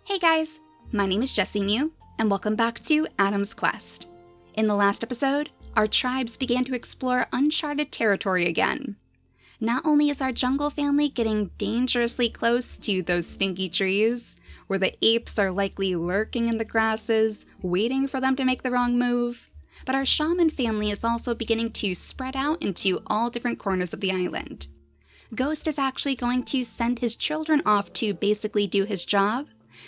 Hey guys, my name is JessiMew, and welcome back to Adam's Quest. In the last episode, our tribes began to explore uncharted territory again. Not only is our jungle family getting dangerously close to those stinky trees, where the apes are likely lurking in the grasses, waiting for them to make the wrong move, but our shaman family is also beginning to spread out into all different corners of the island. Ghost is actually going to send his children off to basically do his job,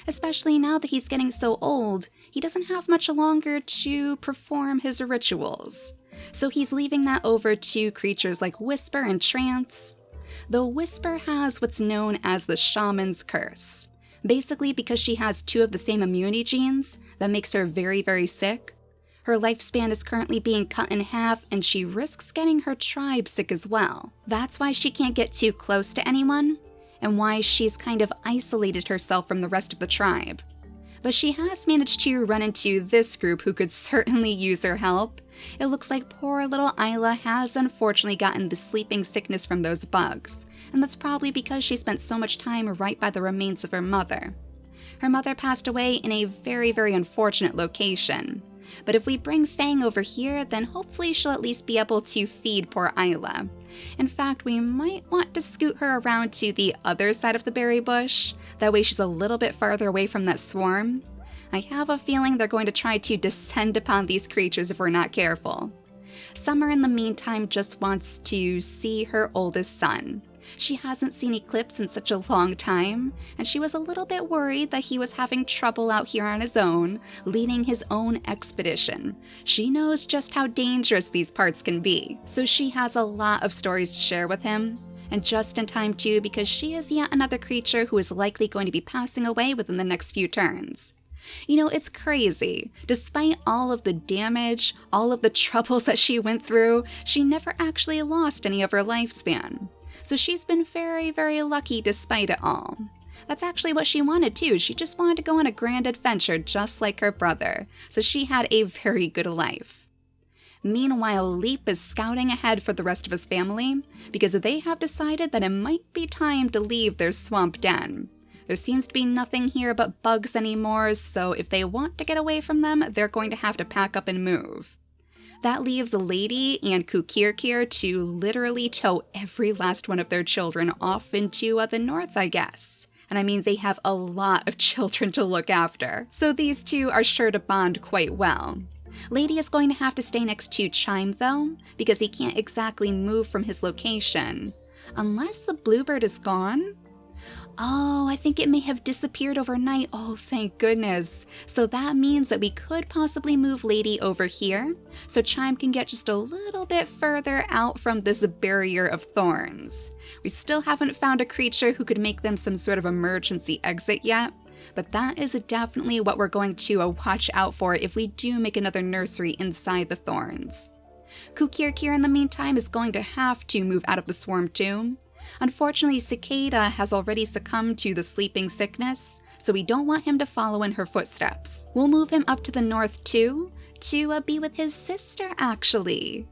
especially now that he's getting so old, he doesn't have much longer to perform his rituals. So he's leaving that over to creatures like Whisper and Trance. Though Whisper has what's known as the Shaman's Curse. Basically because she has two of the same immunity genes that makes her very, very sick. Her lifespan is currently being cut in half and she risks getting her tribe sick as well. That's why she can't get too close to anyone, and why she's kind of isolated herself from the rest of the tribe. But she has managed to run into this group who could certainly use her help. It looks like poor little Isla has unfortunately gotten the sleeping sickness from those bugs, and that's probably because she spent so much time right by the remains of her mother. Her mother passed away in a very, very unfortunate location. But if we bring Fang over here, then hopefully she'll at least be able to feed poor Isla. In fact, we might want to scoot her around to the other side of the berry bush. That way she's a little bit farther away from that swarm. I have a feeling they're going to try to descend upon these creatures if we're not careful. Summer, in the meantime, just wants to see her oldest son. She hasn't seen Eclipse in such a long time, and she was a little bit worried that he was having trouble out here on his own, leading his own expedition. She knows just how dangerous these parts can be, so she has a lot of stories to share with him, and just in time too, because she is yet another creature who is likely going to be passing away within the next few turns. You know, it's crazy. Despite all of the damage, all of the troubles that she went through, she never actually lost any of her lifespan. So she's been very, very lucky despite it all. That's actually what she wanted too. She just wanted to go on a grand adventure just like her brother. So she had a very good life. Meanwhile, Leap is scouting ahead for the rest of his family because they have decided that it might be time to leave their swamp den. There seems to be nothing here but bugs anymore, so if they want to get away from them, they're going to have to pack up and move. That leaves Lady and Kukirkir to literally tow every last one of their children off into the north, I guess. And I mean, they have a lot of children to look after, so these two are sure to bond quite well. Lady is going to have to stay next to Chime though, because he can't exactly move from his location. Unless the bluebird is gone? Oh, I think it may have disappeared overnight. Oh, thank goodness. So that means that we could possibly move Lady over here, so Chime can get just a little bit further out from this barrier of thorns. We still haven't found a creature who could make them some sort of emergency exit yet, but that is definitely what we're going to watch out for if we do make another nursery inside the thorns. Kukirkir, in the meantime, is going to have to move out of the swarm too. Unfortunately, Cicada has already succumbed to the sleeping sickness, so we don't want him to follow in her footsteps. We'll move him up to the north too, to be with his sister actually.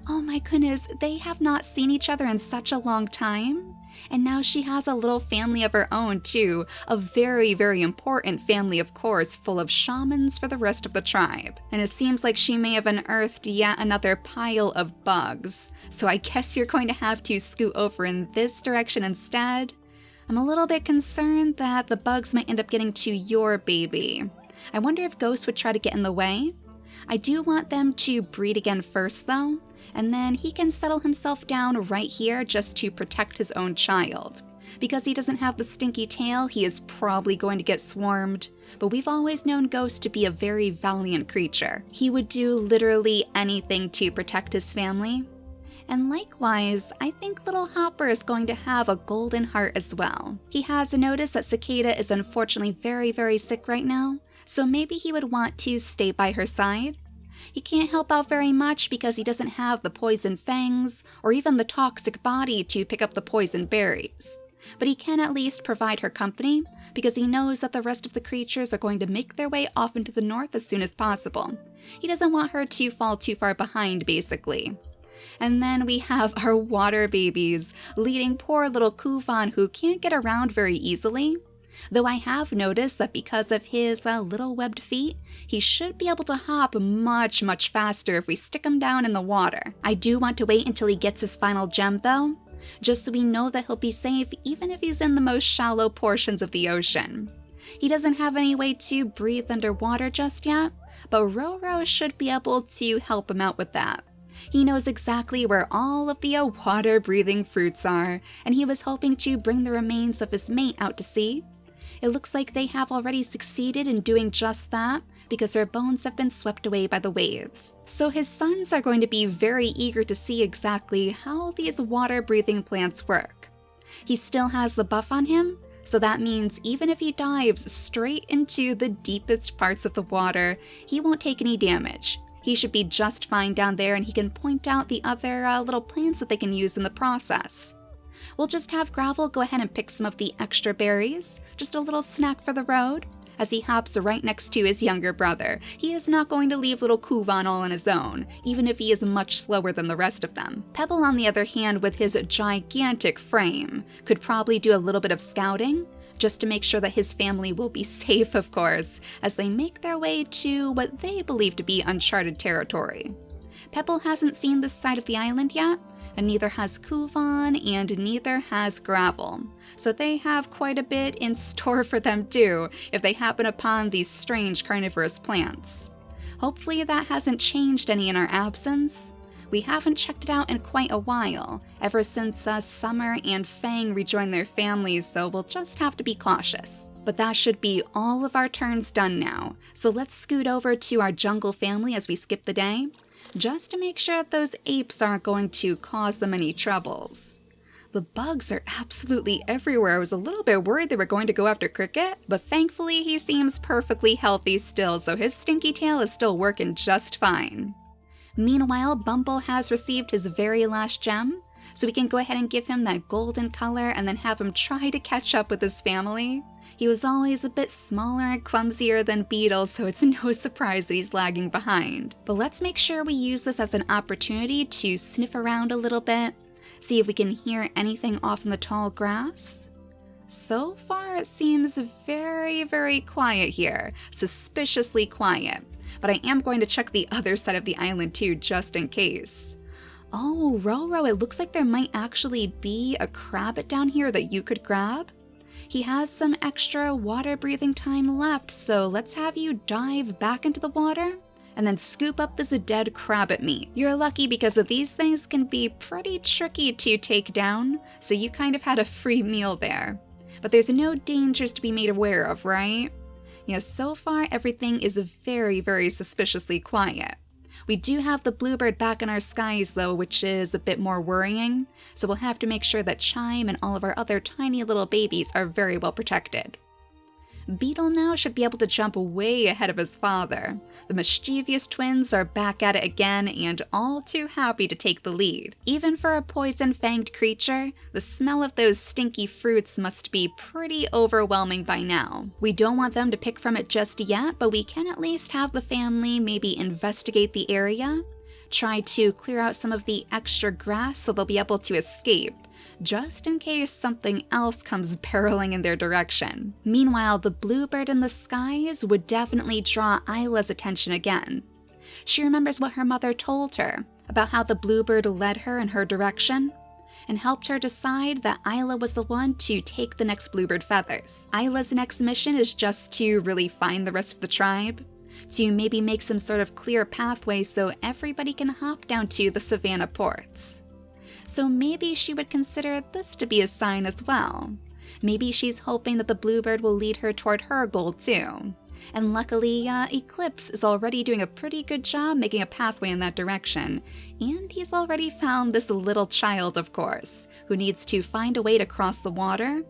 Oh my goodness, they have not seen each other in such a long time. And now she has a little family of her own too, a very, very important family of course, full of shamans for the rest of the tribe. And it seems like she may have unearthed yet another pile of bugs. So I guess you're going to have to scoot over in this direction instead. I'm a little bit concerned that the bugs might end up getting to your baby. I wonder if Ghost would try to get in the way. I do want them to breed again first though, and then he can settle himself down right here just to protect his own child. Because he doesn't have the stinky tail, he is probably going to get swarmed, but we've always known Ghost to be a very valiant creature. He would do literally anything to protect his family. And likewise, I think little Hopper is going to have a golden heart as well. He has noticed that Cicada is unfortunately very, very sick right now, so maybe he would want to stay by her side. He can't help out very much because he doesn't have the poison fangs or even the toxic body to pick up the poison berries. But he can at least provide her company because he knows that the rest of the creatures are going to make their way off into the north as soon as possible. He doesn't want her to fall too far behind, basically. And then we have our water babies, leading poor little Kufan who can't get around very easily. Though I have noticed that because of his little webbed feet, he should be able to hop much, much faster if we stick him down in the water. I do want to wait until he gets his final gem though, just so we know that he'll be safe even if he's in the most shallow portions of the ocean. He doesn't have any way to breathe underwater just yet, but Roro should be able to help him out with that. He knows exactly where all of the water-breathing fruits are, and he was hoping to bring the remains of his mate out to sea. It looks like they have already succeeded in doing just that, because their bones have been swept away by the waves. So his sons are going to be very eager to see exactly how these water-breathing plants work. He still has the buff on him, so that means even if he dives straight into the deepest parts of the water, he won't take any damage. He should be just fine down there, and he can point out the other little plants that they can use in the process. We'll just have Gravel go ahead and pick some of the extra berries, just a little snack for the road, as he hops right next to his younger brother. He is not going to leave little Kuvan all on his own, even if he is much slower than the rest of them. Pebble, on the other hand, with his gigantic frame, could probably do a little bit of scouting, just to make sure that his family will be safe, of course, as they make their way to what they believe to be uncharted territory. Pebble hasn't seen this side of the island yet, and neither has Kuvan, and neither has Gravel, so they have quite a bit in store for them too, if they happen upon these strange carnivorous plants. Hopefully that hasn't changed any in our absence. We haven't checked it out in quite a while, ever since Summer and Fang rejoined their families, so we'll just have to be cautious. But that should be all of our turns done now, so let's scoot over to our jungle family as we skip the day, just to make sure that those apes aren't going to cause them any troubles. The bugs are absolutely everywhere. I was a little bit worried they were going to go after Cricket, but thankfully he seems perfectly healthy still, so his stinky tail is still working just fine. Meanwhile, Bumble has received his very last gem, so we can go ahead and give him that golden color and then have him try to catch up with his family. He was always a bit smaller and clumsier than Beetle, so it's no surprise that he's lagging behind. But let's make sure we use this as an opportunity to sniff around a little bit, see if we can hear anything off in the tall grass. So far, it seems very, very quiet here, suspiciously quiet. But I am going to check the other side of the island too, just in case. Oh, Roro, it looks like there might actually be a crabbit down here that you could grab. He has some extra water-breathing time left, so let's have you dive back into the water and then scoop up this dead crabbit meat. You're lucky because these things can be pretty tricky to take down, so you kind of had a free meal there. But there's no dangers to be made aware of, right? So far everything is very, very suspiciously quiet. We do have the bluebird back in our skies though, which is a bit more worrying, so we'll have to make sure that Chime and all of our other tiny little babies are very well protected. Beetle now should be able to jump way ahead of his father. The mischievous twins are back at it again and all too happy to take the lead. Even for a poison-fanged creature, the smell of those stinky fruits must be pretty overwhelming by now. We don't want them to pick from it just yet, but we can at least have the family maybe investigate the area, try to clear out some of the extra grass so they'll be able to escape, just in case something else comes barreling in their direction. Meanwhile, the bluebird in the skies would definitely draw Isla's attention again. She remembers what her mother told her about how the bluebird led her in her direction and helped her decide that Isla was the one to take the next bluebird feathers. Isla's next mission is just to really find the rest of the tribe, to maybe make some sort of clear pathway so everybody can hop down to the savannah ports. So maybe she would consider this to be a sign as well. Maybe she's hoping that the bluebird will lead her toward her goal too. And luckily, Eclipse is already doing a pretty good job making a pathway in that direction. And he's already found this little child, of course, who needs to find a way to cross the water.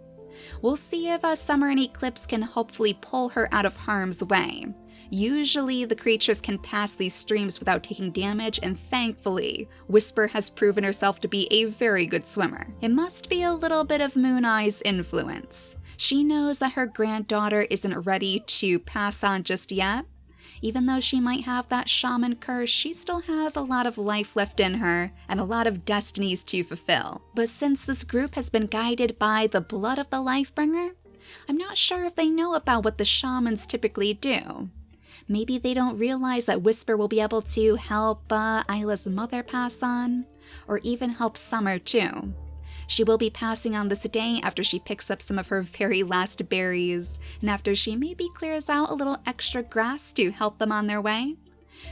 We'll see if Summer and Eclipse can hopefully pull her out of harm's way. Usually the creatures can pass these streams without taking damage, and thankfully, Whisper has proven herself to be a very good swimmer. It must be a little bit of Moon Eye's influence. She knows that her granddaughter isn't ready to pass on just yet. Even though she might have that shaman curse, she still has a lot of life left in her and a lot of destinies to fulfill. But since this group has been guided by the blood of the Lifebringer, I'm not sure if they know about what the shamans typically do. Maybe they don't realize that Whisper will be able to help Isla's mother pass on, or even help Summer too. She will be passing on this day after she picks up some of her very last berries, and after she maybe clears out a little extra grass to help them on their way.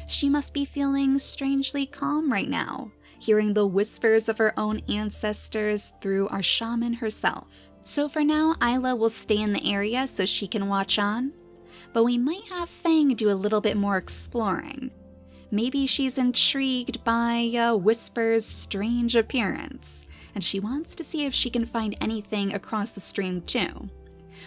She must be feeling strangely calm right now, hearing the whispers of her own ancestors through our shaman herself. So for now, Isla will stay in the area so she can watch on, but we might have Fang do a little bit more exploring. Maybe she's intrigued by Whisper's strange appearance, and she wants to see if she can find anything across the stream too.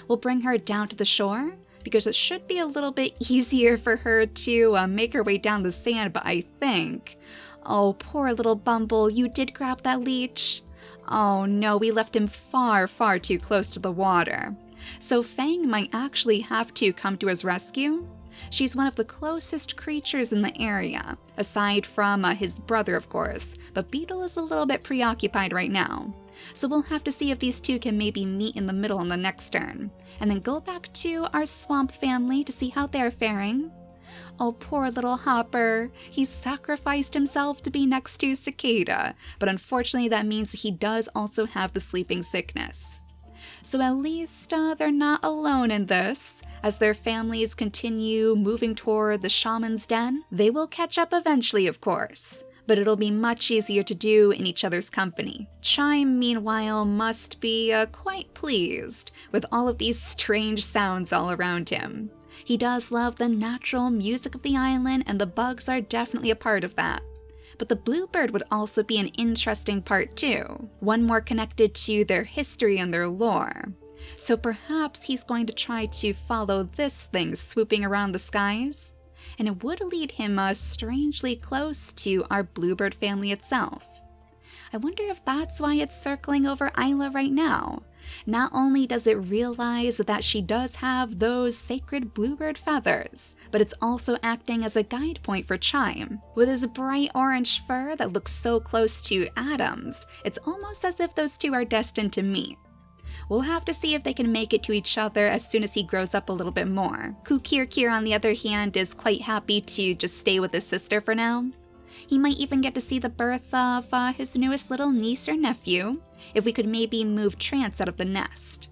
We'll bring her down to the shore, because it should be a little bit easier for her to make her way down the sand, but I think... Oh, poor little Bumble, you did grab that leech? Oh no, we left him far, far too close to the water. So Fang might actually have to come to his rescue. She's one of the closest creatures in the area, aside from his brother, of course, but Beetle is a little bit preoccupied right now. So we'll have to see if these two can maybe meet in the middle on the next turn, and then go back to our swamp family to see how they're faring. Oh, poor little Hopper. He sacrificed himself to be next to Cicada, but unfortunately that means he does also have the sleeping sickness. So at least they're not alone in this. As their families continue moving toward the shaman's den, they will catch up eventually, of course, but it'll be much easier to do in each other's company. Chime, meanwhile, must be quite pleased with all of these strange sounds all around him. He does love the natural music of the island, and the bugs are definitely a part of that. But the bluebird would also be an interesting part too, one more connected to their history and their lore. So perhaps he's going to try to follow this thing swooping around the skies, and it would lead him strangely close to our bluebird family itself. I wonder if that's why it's circling over Isla right now. Not only does it realize that she does have those sacred bluebird feathers, but it's also acting as a guide point for Chime. With his bright orange fur that looks so close to Adam's, it's almost as if those two are destined to meet. We'll have to see if they can make it to each other as soon as he grows up a little bit more. Kukirkir, on the other hand, is quite happy to just stay with his sister for now. He might even get to see the birth of his newest little niece or nephew, if we could maybe move Trance out of the nest.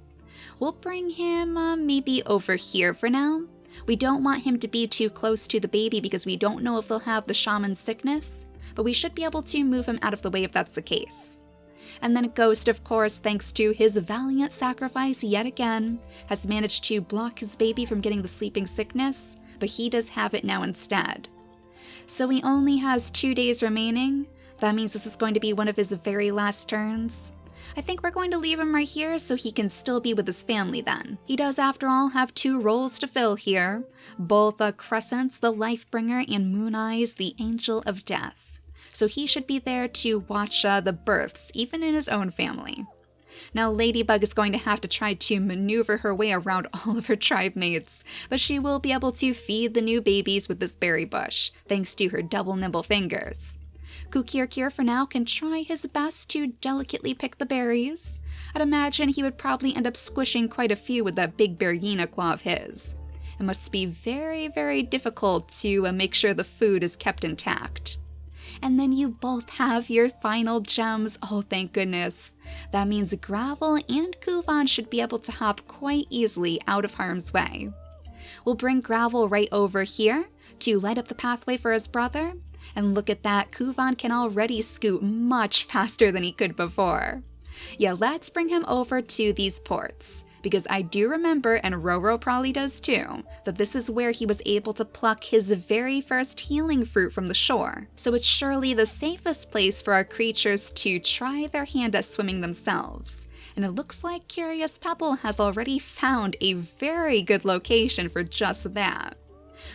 We'll bring him maybe over here for now. We don't want him to be too close to the baby because we don't know if they'll have the shaman's sickness, but we should be able to move him out of the way if that's the case. And then Ghost, of course, thanks to his valiant sacrifice yet again, has managed to block his baby from getting the sleeping sickness, but he does have it now instead. So he only has 2 days remaining. That means this is going to be one of his very last turns. I think we're going to leave him right here so he can still be with his family then. He does, after all, have 2 roles to fill here, both Crescents, the Lifebringer, and Moon Eyes, the Angel of Death. So he should be there to watch the births, even in his own family. Now Ladybug is going to have to try to maneuver her way around all of her tribe mates, but she will be able to feed the new babies with this berry bush, thanks to her double nimble fingers. Kukirkir for now can try his best to delicately pick the berries. I'd imagine he would probably end up squishing quite a few with that big hyena claw of his. It must be very, very difficult to make sure the food is kept intact. And then you both have your final gems. Oh, thank goodness. That means Gravel and Kuvan should be able to hop quite easily out of harm's way. We'll bring Gravel right over here to light up the pathway for his brother. And look at that, Kuvan can already scoot much faster than he could before. Yeah, let's bring him over to these ports. Because I do remember, and Roro probably does too, that this is where he was able to pluck his very first healing fruit from the shore. So it's surely the safest place for our creatures to try their hand at swimming themselves. And it looks like Curious Pebble has already found a very good location for just that.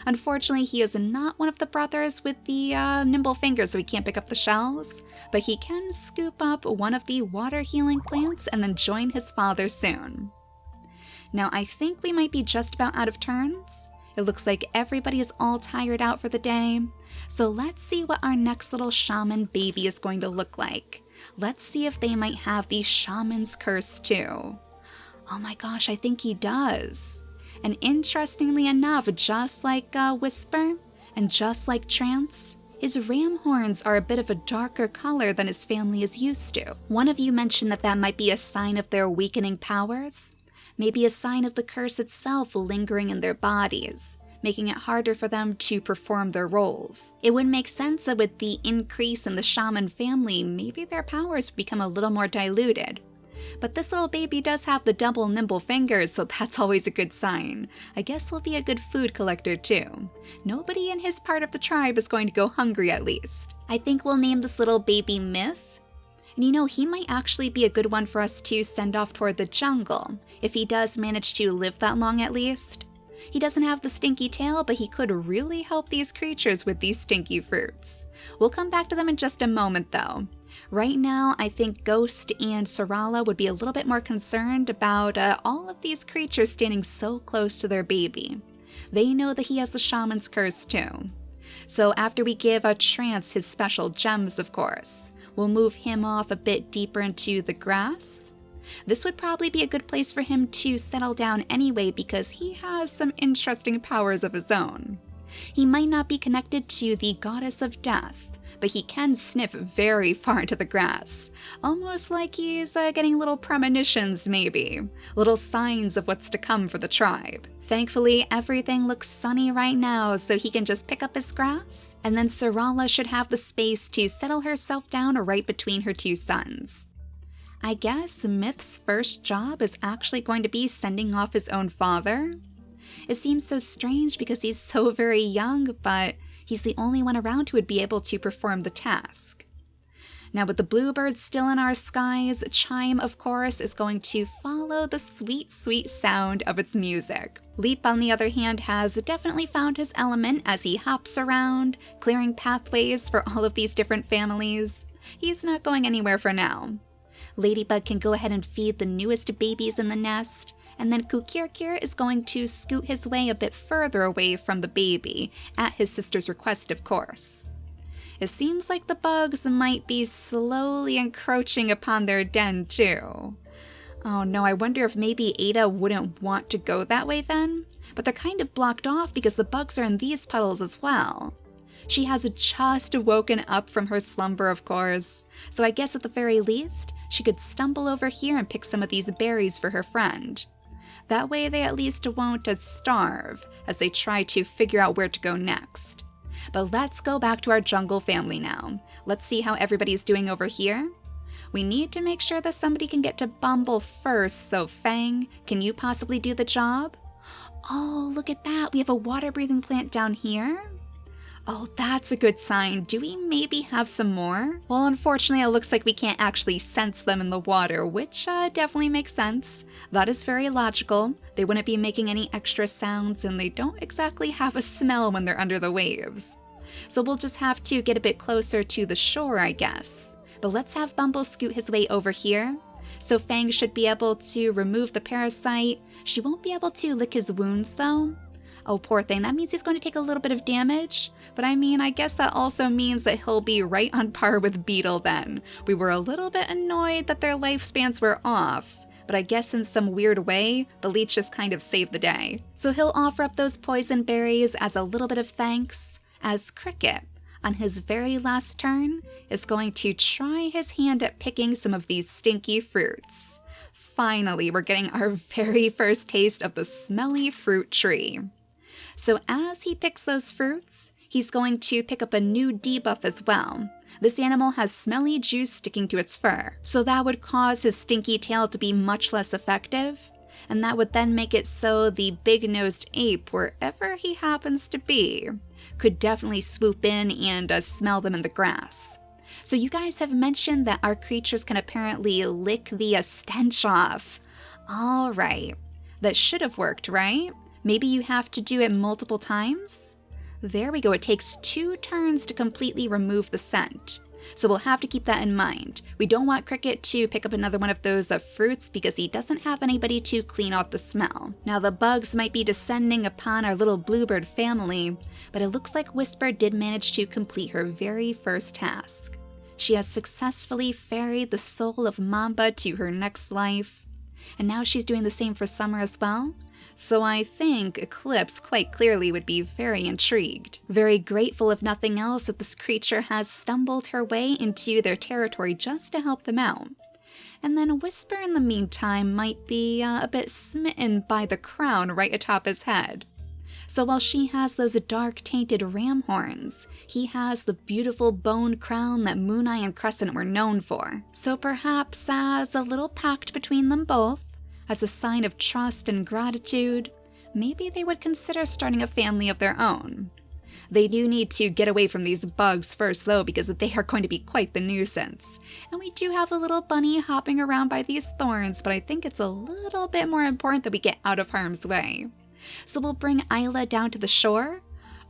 Unfortunately, he is not one of the brothers with the nimble fingers, so he can't pick up the shells, but he can scoop up one of the water healing plants and then join his father soon. Now, I think we might be just about out of turns. It looks like everybody is all tired out for the day. So let's see what our next little shaman baby is going to look like. Let's see if they might have the shaman's curse too. Oh my gosh, I think he does. And interestingly enough, just like Whisper, and just like Trance, his ram horns are a bit of a darker color than his family is used to. One of you mentioned that that might be a sign of their weakening powers. Maybe a sign of the curse itself lingering in their bodies, making it harder for them to perform their roles. It would make sense that with the increase in the shaman family, maybe their powers become a little more diluted. But this little baby does have the double nimble fingers, so that's always a good sign. I guess he'll be a good food collector too. Nobody in his part of the tribe is going to go hungry at least. I think we'll name this little baby Myth. And you know, he might actually be a good one for us to send off toward the jungle, if he does manage to live that long at least. He doesn't have the stinky tail, but he could really help these creatures with these stinky fruits. We'll come back to them in just a moment though. Right now, I think Ghost and Sarala would be a little bit more concerned about all of these creatures standing so close to their baby. They know that he has the shaman's curse too. So after we give Trance his special gems, of course, we'll move him off a bit deeper into the grass. This would probably be a good place for him to settle down anyway because he has some interesting powers of his own. He might not be connected to the goddess of death, but he can sniff very far into the grass, almost like he's getting little premonitions maybe, little signs of what's to come for the tribe. Thankfully, everything looks sunny right now, so he can just pick up his grass, and then Sarala should have the space to settle herself down right between her two sons. I guess Myth's first job is actually going to be sending off his own father. It seems so strange because he's so very young, but he's the only one around who would be able to perform the task. Now with the bluebirds still in our skies, Chime, of course, is going to follow the sweet, sweet sound of its music. Leap, on the other hand, has definitely found his element as he hops around, clearing pathways for all of these different families. He's not going anywhere for now. Ladybug can go ahead and feed the newest babies in the nest, and then Kukirkir is going to scoot his way a bit further away from the baby, at his sister's request, of course. It seems like the bugs might be slowly encroaching upon their den, too. Oh no, I wonder if maybe Ada wouldn't want to go that way then? But they're kind of blocked off because the bugs are in these puddles as well. She has just woken up from her slumber, of course, so I guess at the very least, she could stumble over here and pick some of these berries for her friend. That way they at least won't starve as they try to figure out where to go next. But let's go back to our jungle family now. Let's see how everybody's doing over here. We need to make sure that somebody can get to Bumble first, so Fang, can you possibly do the job? Oh, look at that, we have a water-breathing plant down here. Oh, that's a good sign. Do we maybe have some more? Well, unfortunately, it looks like we can't actually sense them in the water, which definitely makes sense. That is very logical. They wouldn't be making any extra sounds, and they don't exactly have a smell when they're under the waves. So we'll just have to get a bit closer to the shore, I guess. But let's have Bumble scoot his way over here. So Fang should be able to remove the parasite. She won't be able to lick his wounds, though. Oh, poor thing, that means he's going to take a little bit of damage. But I mean, I guess that also means that he'll be right on par with Beetle then. We were a little bit annoyed that their lifespans were off, but I guess in some weird way, the leech just kind of saved the day. So he'll offer up those poison berries as a little bit of thanks, as Cricket, on his very last turn, is going to try his hand at picking some of these stinky fruits. Finally, we're getting our very first taste of the smelly fruit tree. So as he picks those fruits, he's going to pick up a new debuff as well. This animal has smelly juice sticking to its fur, so that would cause his stinky tail to be much less effective, and that would then make it so the big-nosed ape, wherever he happens to be, could definitely swoop in and smell them in the grass. So you guys have mentioned that our creatures can apparently lick the stench off. Alright, that should have worked, right? Maybe you have to do it multiple times? There we go, it takes 2 turns to completely remove the scent. So we'll have to keep that in mind. We don't want Cricket to pick up another one of those fruits because he doesn't have anybody to clean off the smell. Now the bugs might be descending upon our little bluebird family, but it looks like Whisper did manage to complete her very first task. She has successfully ferried the soul of Mamba to her next life. and now she's doing the same for Summer as well. So I think Eclipse quite clearly would be very intrigued, very grateful if nothing else that this creature has stumbled her way into their territory just to help them out. And then Whisper in the meantime might be a bit smitten by the crown right atop his head. So while she has those dark tainted ram horns, he has the beautiful bone crown that Moon Eye and Crescent were known for. So perhaps as a little pact between them both, as a sign of trust and gratitude, maybe they would consider starting a family of their own. They do need to get away from these bugs first though, because they are going to be quite the nuisance. And we do have a little bunny hopping around by these thorns, but I think it's a little bit more important that we get out of harm's way. So we'll bring Isla down to the shore.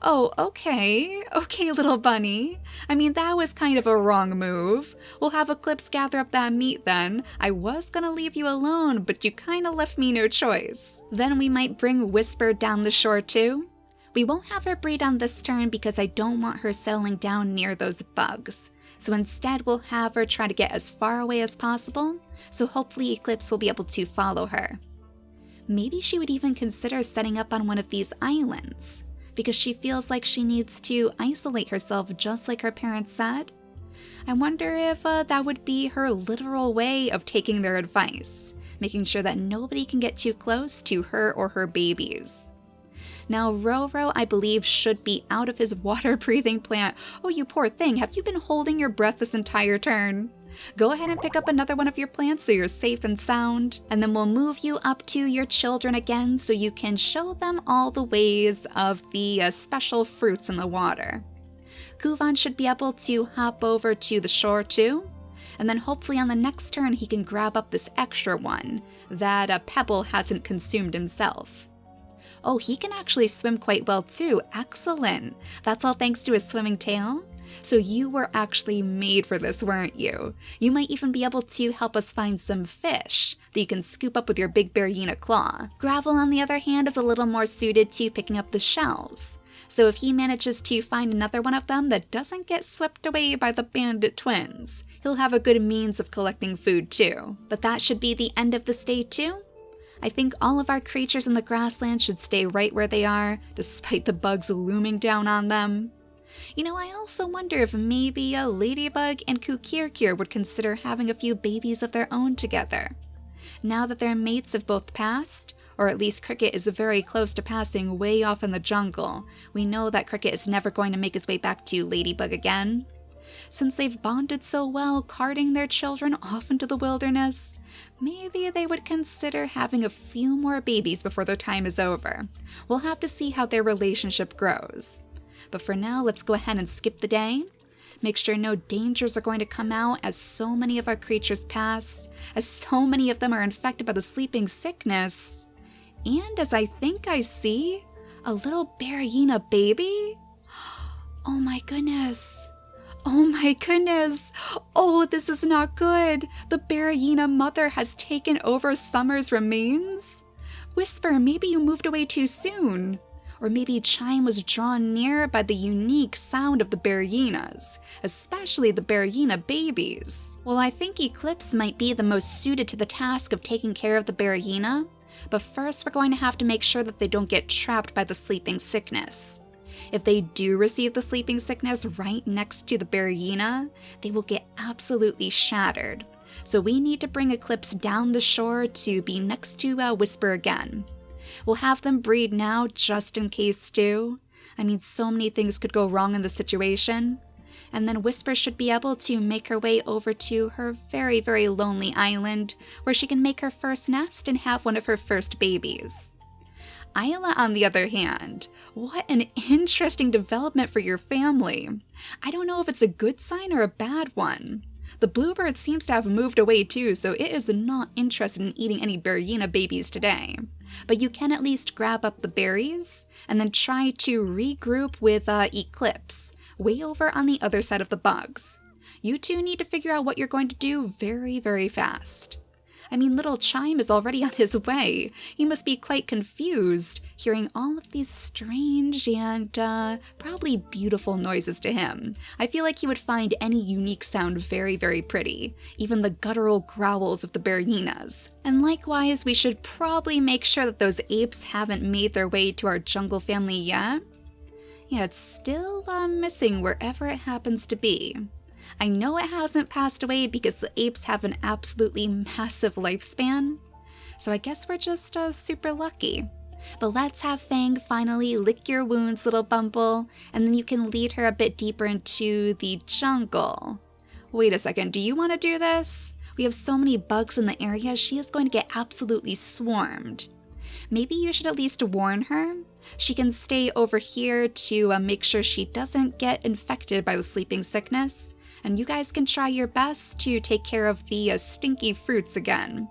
Oh, okay, little bunny. I mean, that was kind of a wrong move. We'll have Eclipse gather up that meat then. I was gonna leave you alone, but you kinda left me no choice. Then we might bring Whisper down the shore too. We won't have her breed on this turn because I don't want her settling down near those bugs. So instead we'll have her try to get as far away as possible, so hopefully Eclipse will be able to follow her. Maybe she would even consider setting up on one of these islands, because she feels like she needs to isolate herself just like her parents said. I wonder if that would be her literal way of taking their advice, making sure that nobody can get too close to her or her babies. Now Roro, I believe, should be out of his water-breathing plant. Oh, you poor thing, have you been holding your breath this entire turn? Go ahead and pick up another one of your plants so you're safe and sound, and then we'll move you up to your children again so you can show them all the ways of the special fruits in the water. Kuvan should be able to hop over to the shore too, and then hopefully on the next turn he can grab up this extra one that Pebble hasn't consumed himself. Oh, he can actually swim quite well too. Excellent. That's all thanks to his swimming tail. So you were actually made for this, weren't you? You might even be able to help us find some fish that you can scoop up with your big bear hyena claw. Gravel, on the other hand, is a little more suited to picking up the shells. So if he manages to find another one of them that doesn't get swept away by the bandit twins, he'll have a good means of collecting food too. But that should be the end of this day too. I think all of our creatures in the grassland should stay right where they are, despite the bugs looming down on them. You know, I also wonder if maybe a Ladybug and Kukirkir would consider having a few babies of their own together. Now that their mates have both passed, or at least Cricket is very close to passing way off in the jungle, we know that Cricket is never going to make his way back to Ladybug again. Since they've bonded so well carting their children off into the wilderness, maybe they would consider having a few more babies before their time is over. We'll have to see how their relationship grows. But for now, let's go ahead and skip the day. Make sure no dangers are going to come out as so many of our creatures pass, as so many of them are infected by the sleeping sickness. And as I think I see, a little bear hyena baby? Oh my goodness. Oh my goodness. Oh, this is not good. The bear hyena mother has taken over Summer's remains? Whisper, maybe you moved away too soon. Or maybe Chime was drawn near by the unique sound of the bear hyenas, especially the bear hyena babies. Well, I think Eclipse might be the most suited to the task of taking care of the bear hyena, but first we're going to have to make sure that they don't get trapped by the sleeping sickness. If they do receive the sleeping sickness right next to the bear hyena, they will get absolutely shattered. So we need to bring Eclipse down the shore to be next to Whisper again. We'll have them breed now just in case too. I mean, so many things could go wrong in the situation. And then Whisper should be able to make her way over to her very, very lonely island, where she can make her first nest and have one of her first babies. Isla, on the other hand, what an interesting development for your family. I don't know if it's a good sign or a bad one. The bluebird seems to have moved away too, so it is not interested in eating any bear hyena babies today. But you can at least grab up the berries, and then try to regroup with Eclipse, way over on the other side of the bugs. You two need to figure out what you're going to do very, very fast. I mean, little Chime is already on his way. He must be quite confused. hearing all of these strange and probably beautiful noises to him. I feel like he would find any unique sound very, very pretty, even the guttural growls of the hyenas. And likewise, we should probably make sure that those apes haven't made their way to our jungle family yet. Yeah, it's still missing wherever it happens to be. I know it hasn't passed away because the apes have an absolutely massive lifespan, so I guess we're just super lucky. But let's have Fang finally lick your wounds, little Bumble, and then you can lead her a bit deeper into the jungle. Wait a second, do you want to do this? We have so many bugs in the area, she is going to get absolutely swarmed. Maybe you should at least warn her. She can stay over here to make sure she doesn't get infected by the sleeping sickness, and you guys can try your best to take care of the stinky fruits again.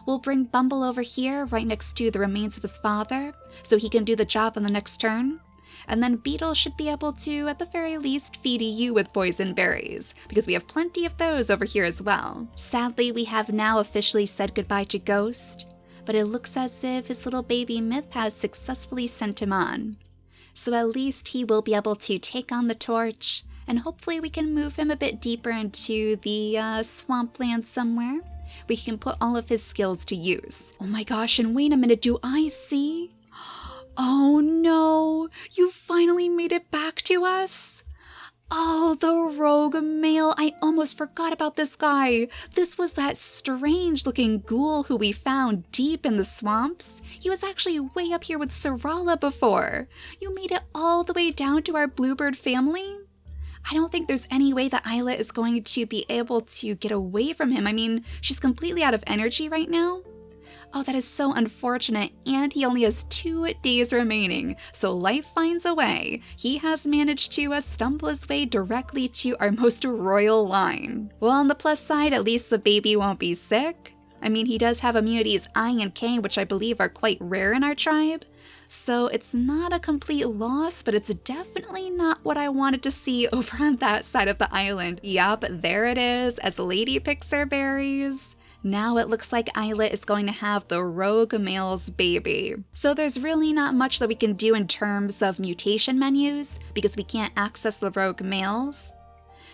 We'll bring Bumble over here right next to the remains of his father, so he can do the job on the next turn. And then Beetle should be able to, at the very least, feed you with poison berries, because we have plenty of those over here as well. Sadly, we have now officially said goodbye to Ghost, but it looks as if his little baby Myth has successfully sent him on. So at least he will be able to take on the torch, and hopefully we can move him a bit deeper into the swampland somewhere. We can put all of his skills to use. Oh my gosh, and wait a minute, do I see? Oh no, you finally made it back to us? Oh, the rogue male, I almost forgot about this guy. This was that strange looking ghoul who we found deep in the swamps. He was actually way up here with Sorala before. You made it all the way down to our bluebird family? I don't think there's any way that Isla is going to be able to get away from him. I mean, she's completely out of energy right now. Oh, that is so unfortunate, and he only has 2 days remaining, so life finds a way. He has managed to stumble his way directly to our most royal line. Well, on the plus side, at least the baby won't be sick. I mean, he does have immunities I and K, which I believe are quite rare in our tribe. So it's not a complete loss, but it's definitely not what I wanted to see over on that side of the island. Yup, there it is, as Lady picks her berries. Now it looks like Isla is going to have the rogue male's baby. So there's really not much that we can do in terms of mutation menus, because we can't access the rogue males.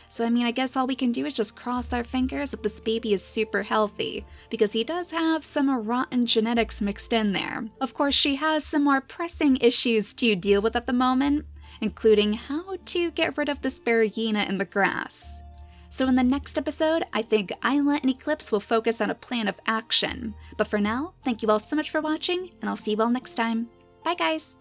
So I mean, I guess all we can do is just cross our fingers that this baby is super healthy, because he does have some rotten genetics mixed in there. Of course, she has some more pressing issues to deal with at the moment, including how to get rid of this hyena in the grass. So in the next episode, I think Isla and Eclipse will focus on a plan of action. But for now, thank you all so much for watching, and I'll see you all next time. Bye guys!